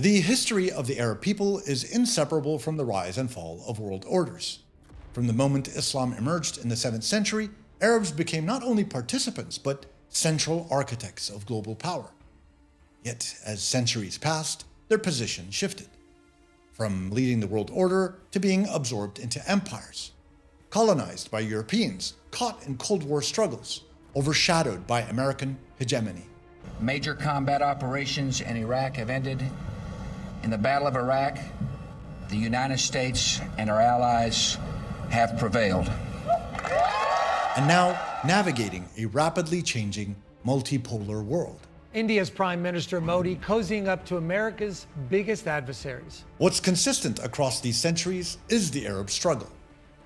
The history of the Arab people is inseparable from the rise and fall of world orders. From the moment Islam emerged in the 7th century, Arabs became not only participants, but central architects of global power. Yet, as centuries passed, their position shifted. From leading the world order to being absorbed into empires. Colonized by Europeans, caught in Cold War struggles, overshadowed by American hegemony. Major combat operations in Iraq have ended. In the Battle of Iraq, the United States and our allies have prevailed. And now, navigating a rapidly changing multipolar world. India's Prime Minister Modi cozying up to America's biggest adversaries. What's consistent across these centuries is the Arab struggle.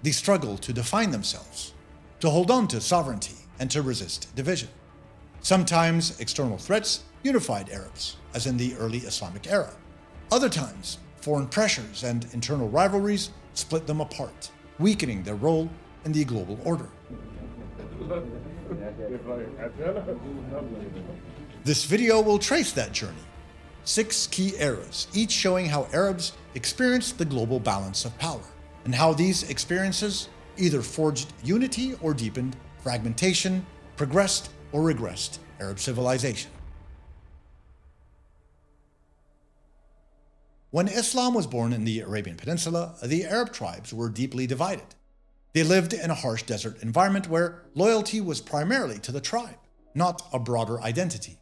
The struggle to define themselves, to hold on to sovereignty, and to resist division. Sometimes external threats unified Arabs, as in the early Islamic era. Other times, foreign pressures and internal rivalries split them apart, weakening their role in the global order. This video will trace that journey. 6 key eras, each showing how Arabs experienced the global balance of power, and how these experiences either forged unity or deepened fragmentation, progressed or regressed Arab civilization. When Islam was born in the Arabian Peninsula, the Arab tribes were deeply divided. They lived in a harsh desert environment where loyalty was primarily to the tribe, not a broader identity.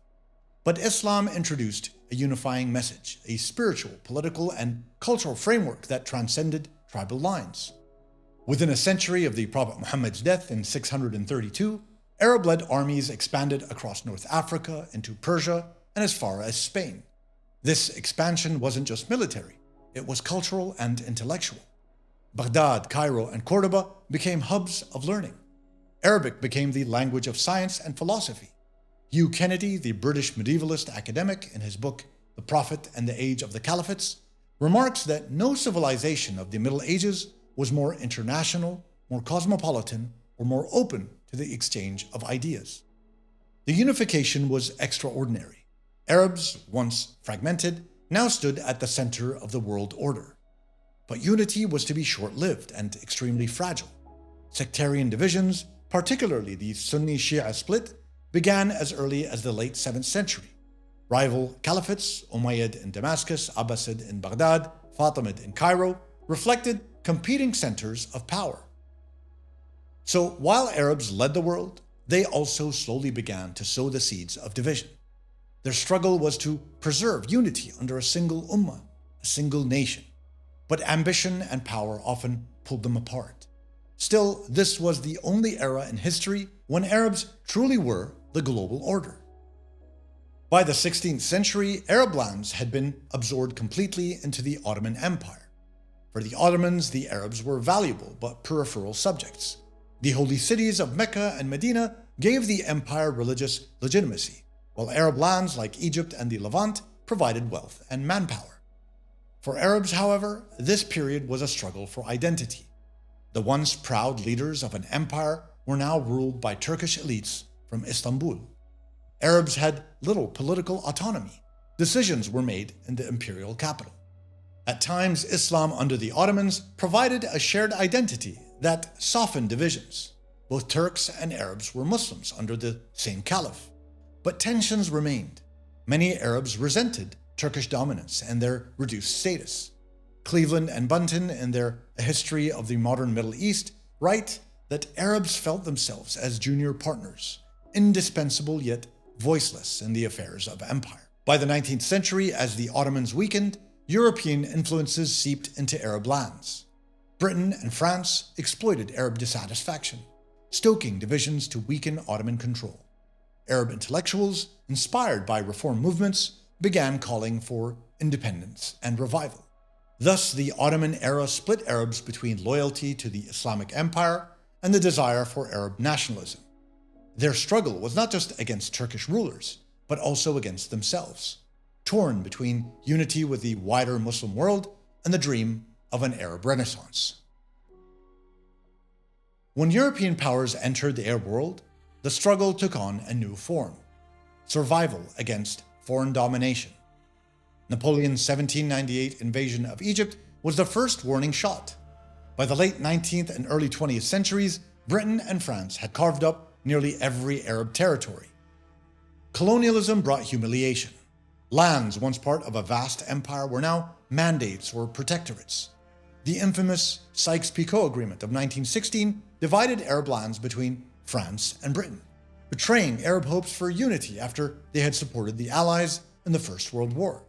But Islam introduced a unifying message, a spiritual, political, and cultural framework that transcended tribal lines. Within a century of the Prophet Muhammad's death in 632, Arab-led armies expanded across North Africa into Persia and as far as Spain. This expansion wasn't just military, it was cultural and intellectual. Baghdad, Cairo, and Cordoba became hubs of learning. Arabic became the language of science and philosophy. Hugh Kennedy, the British medievalist academic, in his book The Prophet and the Age of the Caliphates, remarks that no civilization of the Middle Ages was more international, more cosmopolitan, or more open to the exchange of ideas. The unification was extraordinary. Arabs, once fragmented, now stood at the center of the world order. But unity was to be short-lived and extremely fragile. Sectarian divisions, particularly the Sunni-Shia split, began as early as the late 7th century. Rival caliphates, Umayyad in Damascus, Abbasid in Baghdad, Fatimid in Cairo, reflected competing centers of power. So while Arabs led the world, they also slowly began to sow the seeds of division. Their struggle was to preserve unity under a single ummah, a single nation. But ambition and power often pulled them apart. Still, this was the only era in history when Arabs truly were the global order. By the 16th century, Arab lands had been absorbed completely into the Ottoman Empire. For the Ottomans, the Arabs were valuable but peripheral subjects. The holy cities of Mecca and Medina gave the empire religious legitimacy, while Arab lands like Egypt and the Levant provided wealth and manpower. For Arabs, however, this period was a struggle for identity. The once proud leaders of an empire were now ruled by Turkish elites from Istanbul. Arabs had little political autonomy. Decisions were made in the imperial capital. At times, Islam under the Ottomans provided a shared identity that softened divisions. Both Turks and Arabs were Muslims under the same caliph. But tensions remained. Many Arabs resented Turkish dominance and their reduced status. Cleveland and Bunton, in their A History of the Modern Middle East, write that Arabs felt themselves as junior partners, indispensable yet voiceless in the affairs of empire. By the 19th century, as the Ottomans weakened, European influences seeped into Arab lands. Britain and France exploited Arab dissatisfaction, stoking divisions to weaken Ottoman control. Arab intellectuals, inspired by reform movements, began calling for independence and revival. Thus, the Ottoman era split Arabs between loyalty to the Islamic Empire and the desire for Arab nationalism. Their struggle was not just against Turkish rulers, but also against themselves, torn between unity with the wider Muslim world and the dream of an Arab Renaissance. When European powers entered the Arab world, the struggle took on a new form: survival against foreign domination. Napoleon's 1798 invasion of Egypt was the first warning shot. By the late 19th and early 20th centuries, Britain and France had carved up nearly every Arab territory. Colonialism brought humiliation. Lands once part of a vast empire were now mandates or protectorates. The infamous Sykes-Picot Agreement of 1916 divided Arab lands between France and Britain, betraying Arab hopes for unity after they had supported the Allies in the First World War.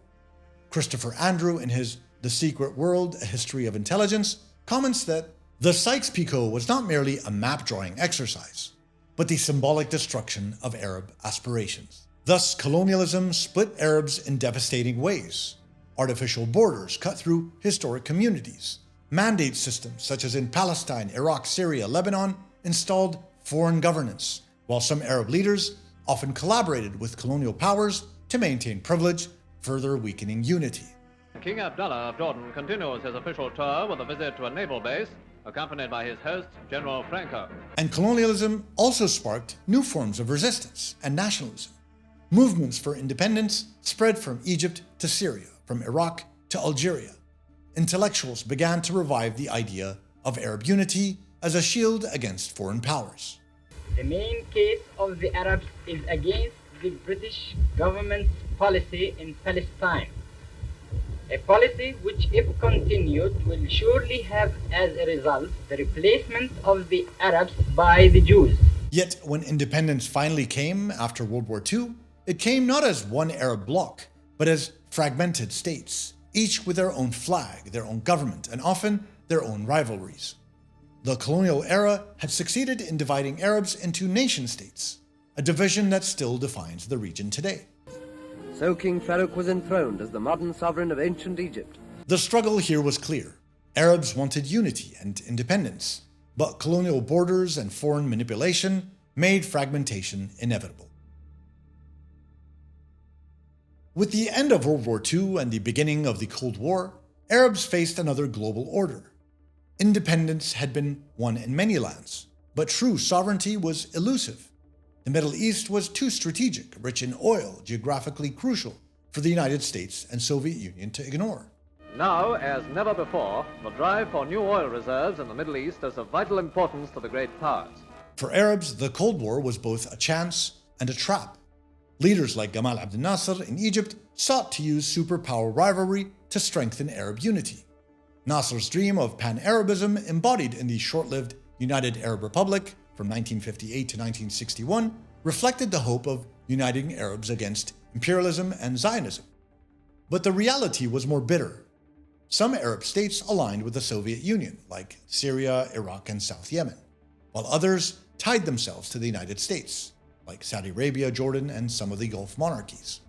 Christopher Andrew, in his The Secret World, A History of Intelligence, comments that the Sykes-Picot was not merely a map-drawing exercise, but the symbolic destruction of Arab aspirations. Thus, colonialism split Arabs in devastating ways. Artificial borders cut through historic communities. Mandate systems, such as in Palestine, Iraq, Syria, Lebanon, installed foreign governance, while some Arab leaders often collaborated with colonial powers to maintain privilege, further weakening unity. King Abdullah of Jordan continues his official tour with a visit to a naval base, accompanied by his host, General Franco. And colonialism also sparked new forms of resistance and nationalism. Movements for independence spread from Egypt to Syria, from Iraq to Algeria. Intellectuals began to revive the idea of Arab unity as a shield against foreign powers. The main case of the Arabs is against the British government's policy in Palestine. A policy which, if continued, will surely have as a result the replacement of the Arabs by the Jews. Yet, when independence finally came after World War II, it came not as one Arab bloc, but as fragmented states, each with their own flag, their own government, and often their own rivalries. The colonial era had succeeded in dividing Arabs into nation-states, a division that still defines the region today. So King Farouk was enthroned as the modern sovereign of ancient Egypt. The struggle here was clear. Arabs wanted unity and independence, but colonial borders and foreign manipulation made fragmentation inevitable. With the end of World War II and the beginning of the Cold War, Arabs faced another global order. Independence had been won in many lands, but true sovereignty was elusive. The Middle East was too strategic, rich in oil, geographically crucial for the United States and Soviet Union to ignore. Now, as never before, the drive for new oil reserves in the Middle East is of vital importance to the great powers. For Arabs, the Cold War was both a chance and a trap. Leaders like Gamal Abdel Nasser in Egypt sought to use superpower rivalry to strengthen Arab unity. Nasser's dream of pan-Arabism, embodied in the short-lived United Arab Republic from 1958 to 1961, reflected the hope of uniting Arabs against imperialism and Zionism. But the reality was more bitter. Some Arab states aligned with the Soviet Union, like Syria, Iraq, and South Yemen, while others tied themselves to the United States, like Saudi Arabia, Jordan, and some of the Gulf monarchies.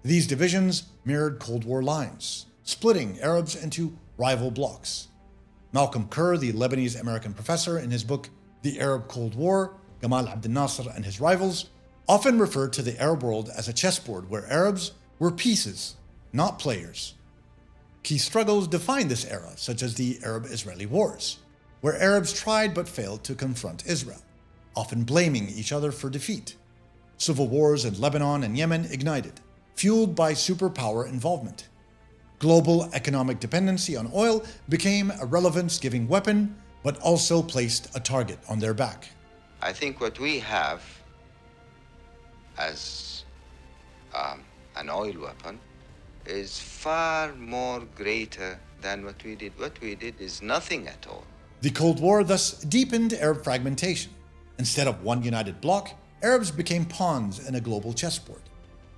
These divisions mirrored Cold War lines, splitting Arabs into rival blocs. Malcolm Kerr, the Lebanese-American professor, in his book The Arab Cold War, Gamal Abdel Nasser and His Rivals, often referred to the Arab world as a chessboard where Arabs were pieces, not players. Key struggles defined this era, such as the Arab-Israeli Wars, where Arabs tried but failed to confront Israel, often blaming each other for defeat. Civil wars in Lebanon and Yemen ignited, fueled by superpower involvement. Global economic dependency on oil became a relevance-giving weapon, but also placed a target on their back. I think what we have as an oil weapon is far more greater than what we did. What we did is nothing at all. The Cold War thus deepened Arab fragmentation. Instead of one united bloc, Arabs became pawns in a global chessboard.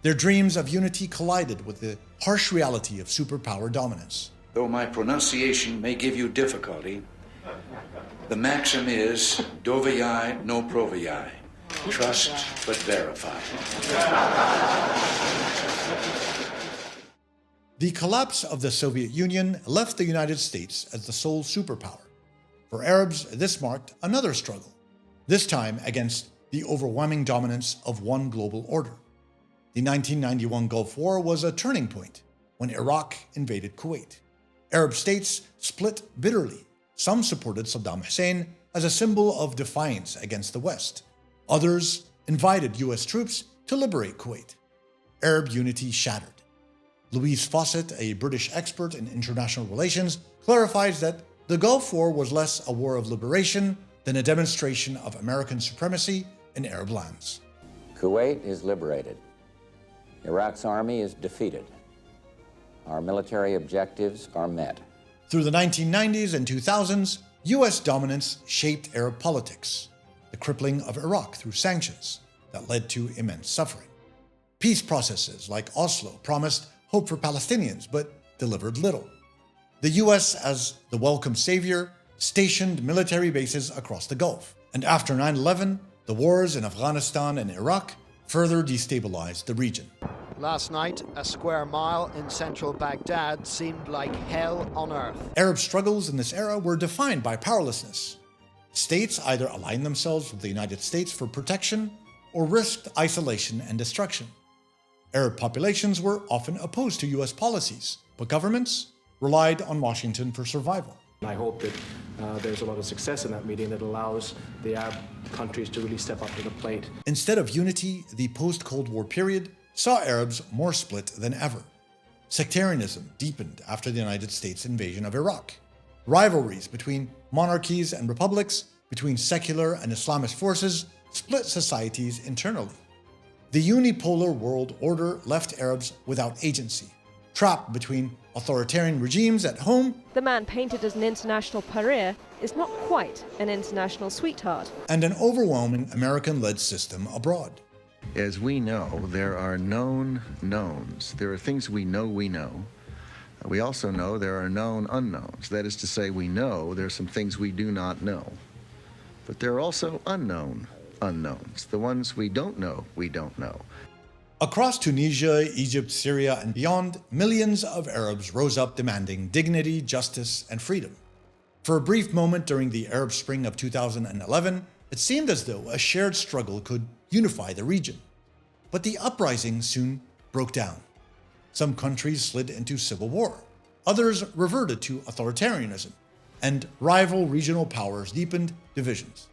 Their dreams of unity collided with the harsh reality of superpower dominance. Though my pronunciation may give you difficulty, the maxim is, dovii no provii, trust but verify. The collapse of the Soviet Union left the United States as the sole superpower. For Arabs, this marked another struggle, this time against the overwhelming dominance of one global order. The 1991 Gulf War was a turning point when Iraq invaded Kuwait. Arab states split bitterly. Some supported Saddam Hussein as a symbol of defiance against the West. Others invited US troops to liberate Kuwait. Arab unity shattered. Louise Fawcett, a British expert in international relations, clarifies that the Gulf War was less a war of liberation than a demonstration of American supremacy in Arab lands. Kuwait is liberated. Iraq's army is defeated. Our military objectives are met. Through the 1990s and 2000s, U.S. dominance shaped Arab politics, the crippling of Iraq through sanctions that led to immense suffering. Peace processes like Oslo promised hope for Palestinians, but delivered little. The U.S., as the welcome savior, stationed military bases across the Gulf. And after 9/11, the wars in Afghanistan and Iraq further destabilized the region. Last night, a square mile in central Baghdad seemed like hell on earth. Arab struggles in this era were defined by powerlessness. States either aligned themselves with the United States for protection or risked isolation and destruction. Arab populations were often opposed to U.S. policies, but governments relied on Washington for survival. I hope that there's a lot of success in that meeting that allows the Arab countries to really step up to the plate. Instead of unity, the post-Cold War period saw Arabs more split than ever. Sectarianism deepened after the United States invasion of Iraq. Rivalries between monarchies and republics, between secular and Islamist forces, split societies internally. The unipolar world order left Arabs without agency, trapped between authoritarian regimes at home. The man painted as an international pariah is not quite an international sweetheart. And an overwhelming American-led system abroad. As we know, there are known knowns. There are things we know we know. We also know there are known unknowns. That is to say, we know there are some things we do not know. But there are also unknown unknowns. The ones we don't know, we don't know. Across Tunisia, Egypt, Syria, and beyond, millions of Arabs rose up demanding dignity, justice, and freedom. For a brief moment during the Arab Spring of 2011, it seemed as though a shared struggle could unify the region. But the uprising soon broke down. Some countries slid into civil war. Others reverted to authoritarianism, and rival regional powers deepened divisions.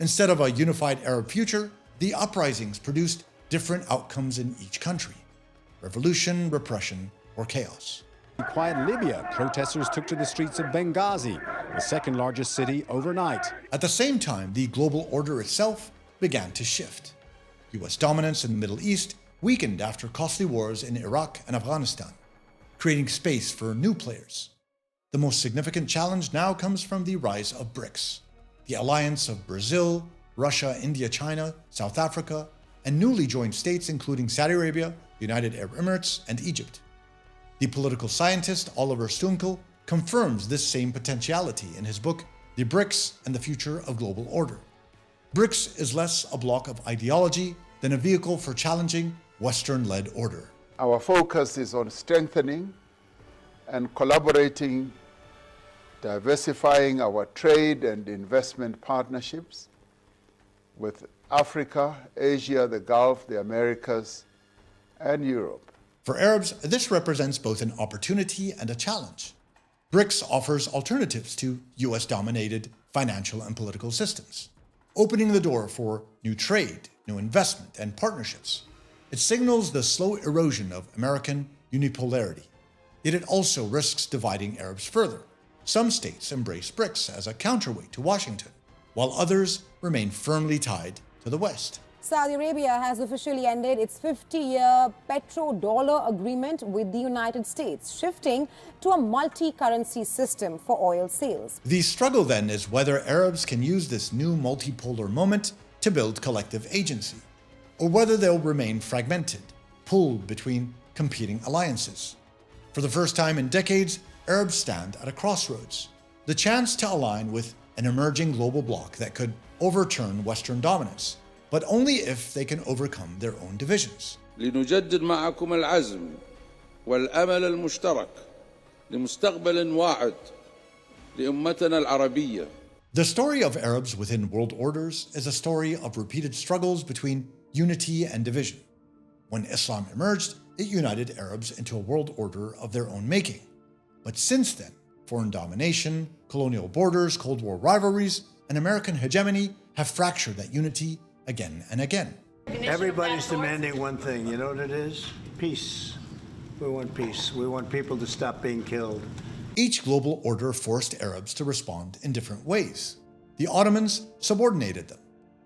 Instead of a unified Arab future, the uprisings produced different outcomes in each country: revolution, repression, or chaos. In quiet Libya, protesters took to the streets of Benghazi, the second largest city, overnight. At the same time, the global order itself began to shift. U.S. dominance in the Middle East weakened after costly wars in Iraq and Afghanistan, creating space for new players. The most significant challenge now comes from the rise of BRICS, the alliance of Brazil, Russia, India, China, South Africa, and newly joined states including Saudi Arabia, the United Arab Emirates, and Egypt. The political scientist Oliver Stunkel confirms this same potentiality in his book, The BRICS and the Future of Global Order. BRICS is less a block of ideology than a vehicle for challenging Western-led order. Our focus is on strengthening and collaborating, diversifying our trade and investment partnerships with Africa, Asia, the Gulf, the Americas, and Europe. For Arabs, this represents both an opportunity and a challenge. BRICS offers alternatives to US-dominated financial and political systems, opening the door for new trade, new investment, and partnerships. It signals the slow erosion of American unipolarity. Yet it also risks dividing Arabs further. Some states embrace BRICS as a counterweight to Washington, while others remain firmly tied to the West. Saudi Arabia has officially ended its 50-year petrodollar agreement with the United States, shifting to a multi-currency system for oil sales. The struggle then is whether Arabs can use this new multipolar moment to build collective agency, or whether they'll remain fragmented, pulled between competing alliances. For the first time in decades, Arabs stand at a crossroads, the chance to align with an emerging global bloc that could overturn Western dominance, but only if they can overcome their own divisions. لنجدد معكم العزم والأمل المشترك لمستقبل واعد لأمتنا العربية. The story of Arabs within world orders is a story of repeated struggles between unity and division. When Islam emerged, it united Arabs into a world order of their own making. But since then, foreign domination, colonial borders, Cold War rivalries, and American hegemony have fractured that unity again and again. Everybody's demanding one thing. You know what it is? Peace. We want peace. We want people to stop being killed. Each global order forced Arabs to respond in different ways. The Ottomans subordinated them.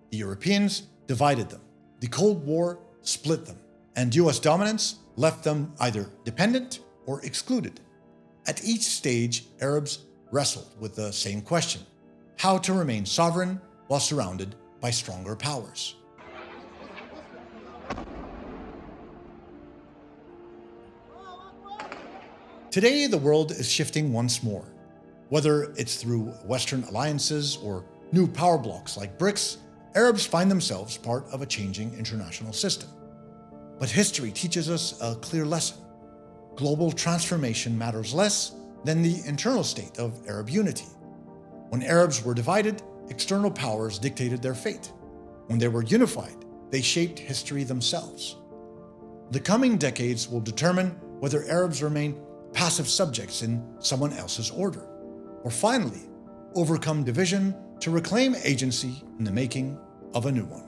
The Europeans divided them. The Cold War split them. And US dominance left them either dependent or excluded. At each stage, Arabs wrestled with the same question: how to remain sovereign while surrounded by stronger powers. Today, the world is shifting once more. Whether it's through Western alliances or new power blocks like BRICS, Arabs find themselves part of a changing international system. But history teaches us a clear lesson. Global transformation matters less than the internal state of Arab unity. When Arabs were divided, external powers dictated their fate. When they were unified, they shaped history themselves. The coming decades will determine whether Arabs remain passive subjects in someone else's order, or finally overcome division to reclaim agency in the making of a new one.